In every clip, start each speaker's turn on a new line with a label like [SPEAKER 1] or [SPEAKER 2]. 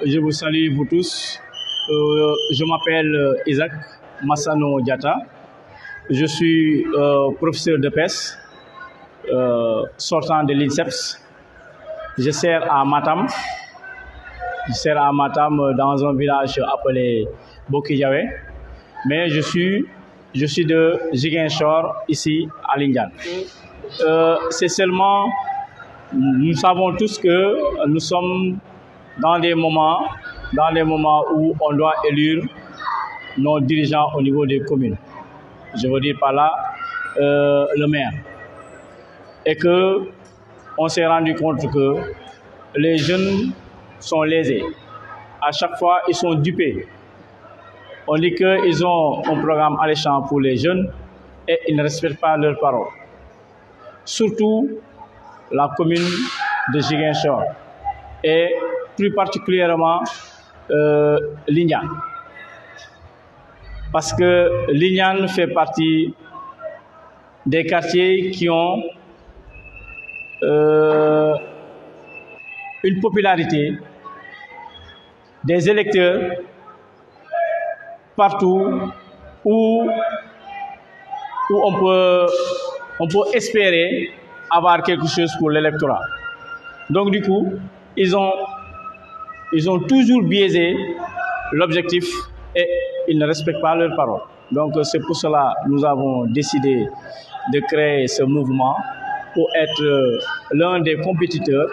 [SPEAKER 1] Je vous salue vous tous. Je m'appelle Isaac Massano Diatta. Je suis professeur de PES, sortant de l'INSEPS. Je sers à Matam. Je sers à Matam dans un village appelé Bokidjawe. Mais je suis de Ziguinchor, ici à Lindiane. C'est seulement, nous savons tous que nous sommes dans des moments où on doit élire nos dirigeants au niveau des communes. Je veux dire par là le maire. Et que on s'est rendu compte que les jeunes sont lésés. À chaque fois, ils sont dupés. On dit qu'ils ont un programme alléchant pour les jeunes et ils ne respectent pas leurs paroles. Surtout la commune de Ziguinchor et plus particulièrement Lindiane. Parce que Lindiane fait partie des quartiers qui ont une popularité, des électeurs partout où on peut espérer avoir quelque chose pour l'électorat. Donc du coup, ils ont toujours biaisé l'objectif et ils ne respectent pas leurs paroles. Donc c'est pour cela que nous avons décidé de créer ce mouvement pour être l'un des compétiteurs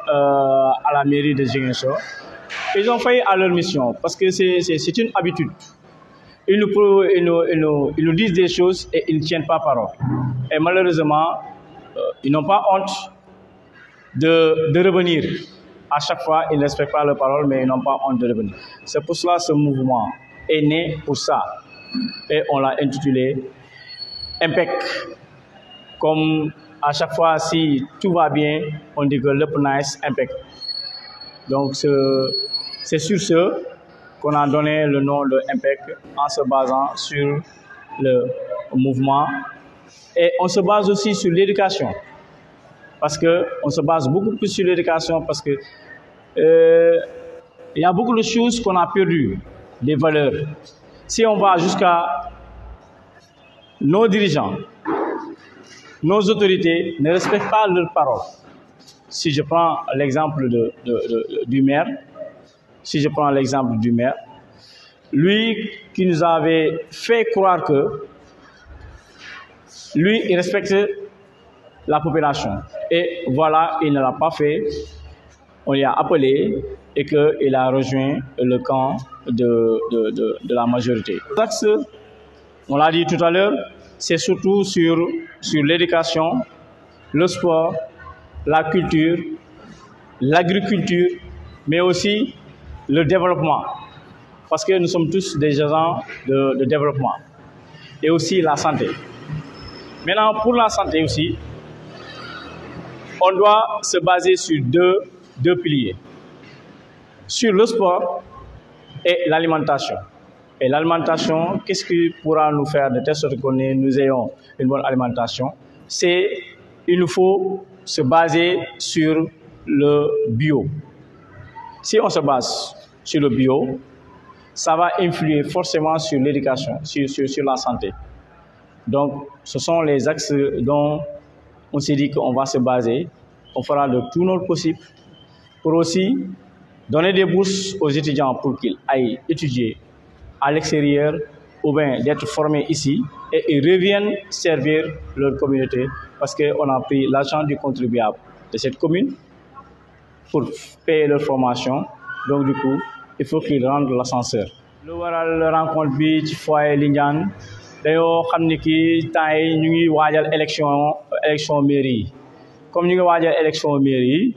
[SPEAKER 1] à la mairie de Ziguinchor. Ils ont failli à leur mission parce que c'est une habitude. Ils nous disent des choses et ils ne tiennent pas parole. Et malheureusement, ils n'ont pas honte de revenir. À chaque fois, ils ne respectent pas leurs paroles, mais ils n'ont pas honte de revenir. C'est pour cela que ce mouvement est né pour ça. Et on l'a intitulé Impec. Comme à chaque fois, si tout va bien, on dit que le nice Impec. Donc, c'est sur ce qu'on a donné le nom de Impec en se basant sur le mouvement. Et on se base aussi sur l'éducation. Parce qu'on se base beaucoup plus sur l'éducation parce que il y a beaucoup de choses qu'on a perdues, des valeurs. Si on va jusqu'à nos dirigeants, nos autorités ne respectent pas leurs paroles. Si je prends l'exemple du maire, lui qui nous avait fait croire que lui, il respecte la population. Et voilà, il ne l'a pas fait. On l'y a appelé et qu'il a rejoint le camp de la majorité. L'axe, on l'a dit tout à l'heure, c'est surtout sur l'éducation, le sport, la culture, l'agriculture, mais aussi le développement. Parce que nous sommes tous des agents de développement. Et aussi la santé. Maintenant, pour la santé aussi, on doit se baser sur deux piliers. Sur le sport et l'alimentation. Et l'alimentation, qu'est-ce qui pourra nous faire de telle sorte que nous ayons une bonne alimentation? Il nous faut se baser sur le bio. Si on se base sur le bio, ça va influer forcément sur l'éducation, sur la santé. Donc, ce sont les axes dont on s'est dit qu'on va se baser. On fera de tout notre possible pour aussi donner des bourses aux étudiants pour qu'ils aillent étudier à l'extérieur ou bien d'être formés ici et ils reviennent servir leur communauté parce qu'on a pris l'argent du contribuable de cette commune pour payer leur formation. Donc, du coup, il faut qu'ils rendent l'ascenseur. Le waral rencontre bi ci foyer Lindiane dañoo xam ni ki temps yi ñu ngi waajal élection mairie yi comme ñu ngi waajal élection mairie yi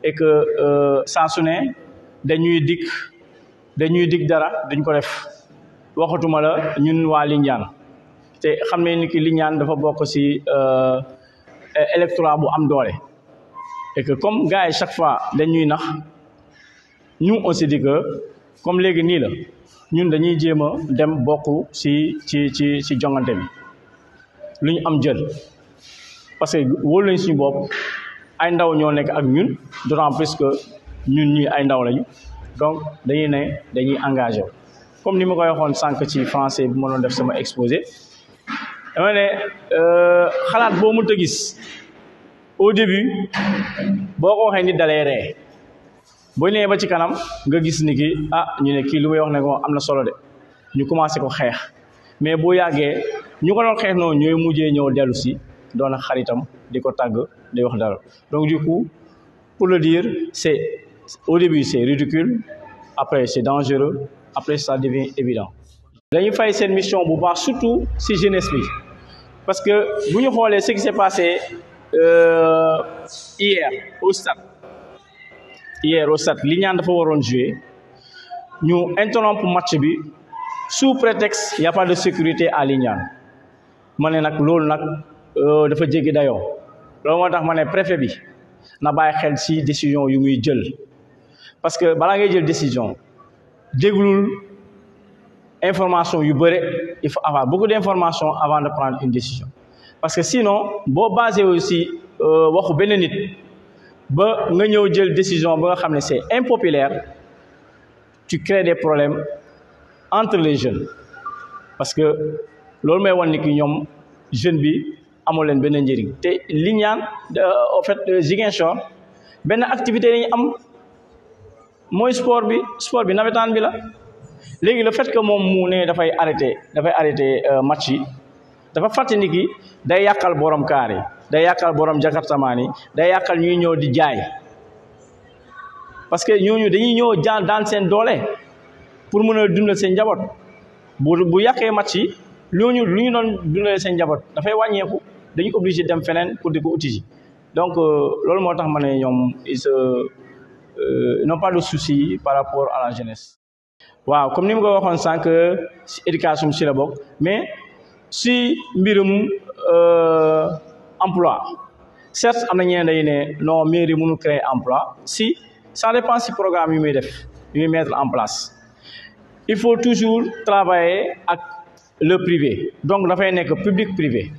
[SPEAKER 1] et que saa su ne dañuy dig dara duñ ko def waxatuma la ñun waa Lindiane te xam ne ni ki Lindiane dafa bokk ci électorat bu am doole et que comme gars yi chaque fois dañuy nax ñu on s'est dit que comme léegi nii la ñun dañuy jéem a dem bokk ci jongante bi lu ñu am jël parce que wóolu nañ suñu bopp ay ndaw ñoo nekk ak ñun d'autant plus que ñun ñii ay ndaw lañu donc dañuy ne dañuy engagé comme ni ma koy waxoon sànq ci français bi ma doon def sama exposé dama ne xalaat boo mënut a gis au début boo ko waxee nit dalee ree boo ñëwee ba ci kanam nga gis ni ki ñu ne kii lu may wax ne ko am na solo de ñu commencé ko xeex mais boo yàggee ñu ko doon xeex noonu ñooy mujjee ñëw dellu si doon xaritam di ko tàgg di wax dara donc du coup pour le dire c'est au début c'est ridicule après c'est dangereux après ça devient évident. dañuy fay seen mission bu baax surtout si jeunesse bi parce que bu ñu xoolee ce qui s'est passé hier au stade Lignane dafa waroon jouer ñu interrompre match bi sous prétexte il y a pas de sécurité à Lignane ma ne nag loolu nag dafa jéggi dayoo loolu moo tax ma ne préfet bi na bàyyi xel ci décision yu muy jël parce que balaa ngay jël décision déglul information yu bëre il faut avoir beaucoup d'informations avant de prendre une décision parce que sinon boo basé aussi waxu benn nit ba nga ñëw jël décision ba nga xam ne c'est impopulaire tu crées des problèmes entre les jeunes parce que loolu may wan ni ki ñoom jeune bi amul leen benn njëriñ te Lignane au fait Ziguinchor benn activité lañu am mooy sport bi nawetaan bi la léegi le fait que moom mu ne dafay arrêté match yi dafa fàtte ni ki day yàqal borom kaar yi day yàqal borom jakartamaan yi day yàqal ñuy ñëw di jaay parce que ñooñu dañuy ñëw daan seen doole pour mën a dundal seen njaboot bu yàqee match yi ñooñu lu ñu doon dundal seen njaboot dafay wàññeeku dañu obligé dem feneen pour di ko uti ji donc loolu moo tax ma ne ñoom ils n'ont pas de souci par rapport à la jeunesse. waaw comme ni ma ko waxoon sànq si éducation si la bokk mais si mbirum emploi certes am na ñeneen day ne non mairie mënu créer emploi si ça dépend si programme yu muy def yu muy mettre en place il faut toujours travailler ak le privé donc dafay nekk public privé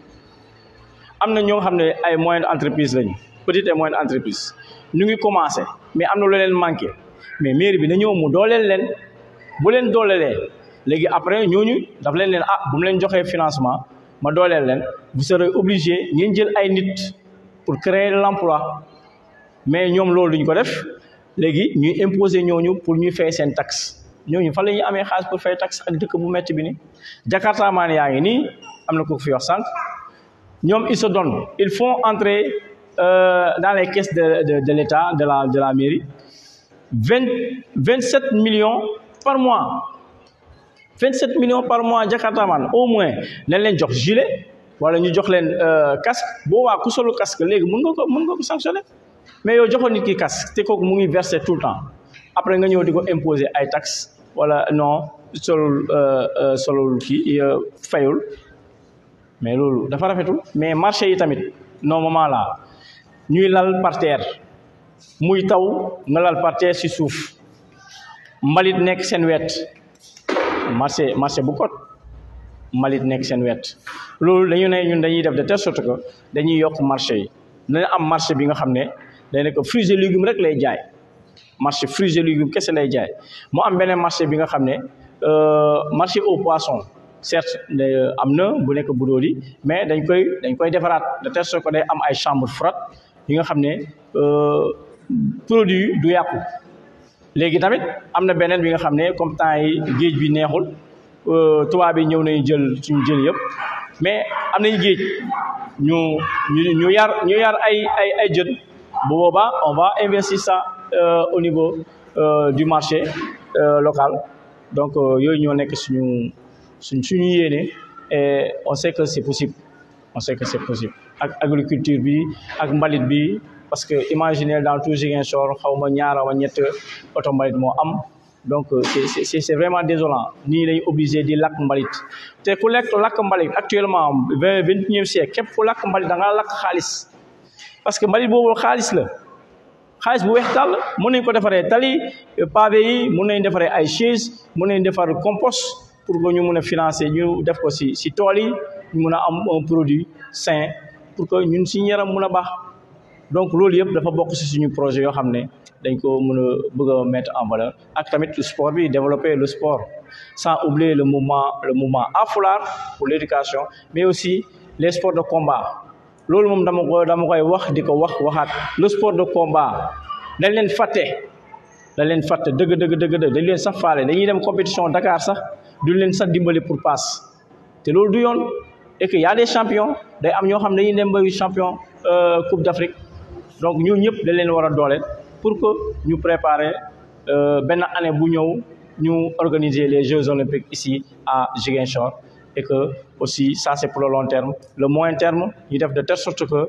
[SPEAKER 1] am na ñoo xam ne ay moyennes entreprises lañu petite et moyenne entreprise ñu ngi commencé mais am na lu leen manqué mais mairie bi na ñëw mu dooleel leen bu leen doolelee léegi après ñooñu daf leen bu mu leen joxee financement ma dooleel leen vous serez obligé ngeen jël ay nit pour créer l'emploi mais ñoom loolu duñ ko def léegi ñuy imposer ñooñu pour ñuy fay seen taxe ñooñu fan la ñuy amee xaalis pour fay taxe ak dëkk bu metti bi ni Jakarta maan yaa ngi nii am na ko fi wax sànq ñoom ils se donnent ils font entrer dans les caisses de l'État de la mairie 27 millions par mois 27 millions par mois Jakarta maan au moins nañ leen jox gilet wala ñu jox leen casque boobaa ku solu casque léegi mën nga ko sanctionner mais yow joxoon nit ki casque te kooku mu ngi verser tout le temps après nga ñëw di ko imposer ay taxes wala non solul kii fayul mais loolu dafa rafetul mais marché yi tamit normalement là ñuy lal par terre muy taw nga lal par terre ci suuf mbalit nekk seen wet marché bu kot mbalit nekk seen wet loolu dañu ne ñun dañuy def de telle sorte que dañuy yokk marché yi dina am marché bi nga xam ne day nekk fruits et légumes rek lay jaay marché fruits et légumes kese lay jaay mu am beneen marché bi nga xam ne marché aux poissons certes am na bu nekk Budodi mais dañ koy defaraat de telle sorte que day am ay chambre froide yi nga xam ne produit du yàqu léegi tamit am na beneen bi nga xam ne comme temps yi géej bi neexul tubaab bi ñëw nañu jël suñu jël yëpp mais am nañu géej ñu yar ay jën bu boobaa on va investir ça au niveau du marché local donc yooyu ñoo nekk suñu yéene et on sait que c'est possible ak agriculture bi ak mbalit bi parce que imaginez dans tout Ziguinchor xawma ñaara wa ñett oto mbalit moo am donc c'est vraiment désolant nii lañu obligé di lakk mbalit te ku lakk mbalit actuellement 21e siècle képp ku lakk mbalit da nga lakk xaalis parce que mbalit boobu xaalis la xaalis bu weex tàll mën nañ ko defaree tali pavé yi mën nañ defaree ay chaise mën nañ defar compost pour que ñu mun a financer ñu def ko si tool yi ñu mun a am un produit sain pour que ñun suñu yaram mun a baax donc loolu yëpp dafa bokk si suñu projet yoo xam ne dañ ko mën a bëgg a mettre en valeur ak tamit sport bi développer le sport sans oublier le mouvement Haalpulaar pour l'éducation mais aussi les sports de combat loolu moom dama koy wax di ko waxaat le sport de combat dañ leen fàtte dëgg dañ leen sax faale dañuy dem compétition Dakar sax duñ leen sax dimbali pour passe te loolu du yoon et que y a des champions day am ñoo xam ne dañuy dem ba champion Coupe d'Afrique donc ñun ñëpp dañ leen war a dooleel pour que ñu préparer benn année bu ñëw ñu organiser les Jeux olympiques ici à Ziguinchor et que aussi ça c'est pour le long terme le moyen terme ñu def de telle sorte que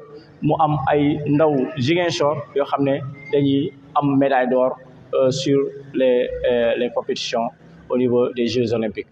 [SPEAKER 1] mu am ay ndaw Ziguinchor yoo xam ne dañuy am médaille d'or sur les compétitions au niveau des Jeux olympiques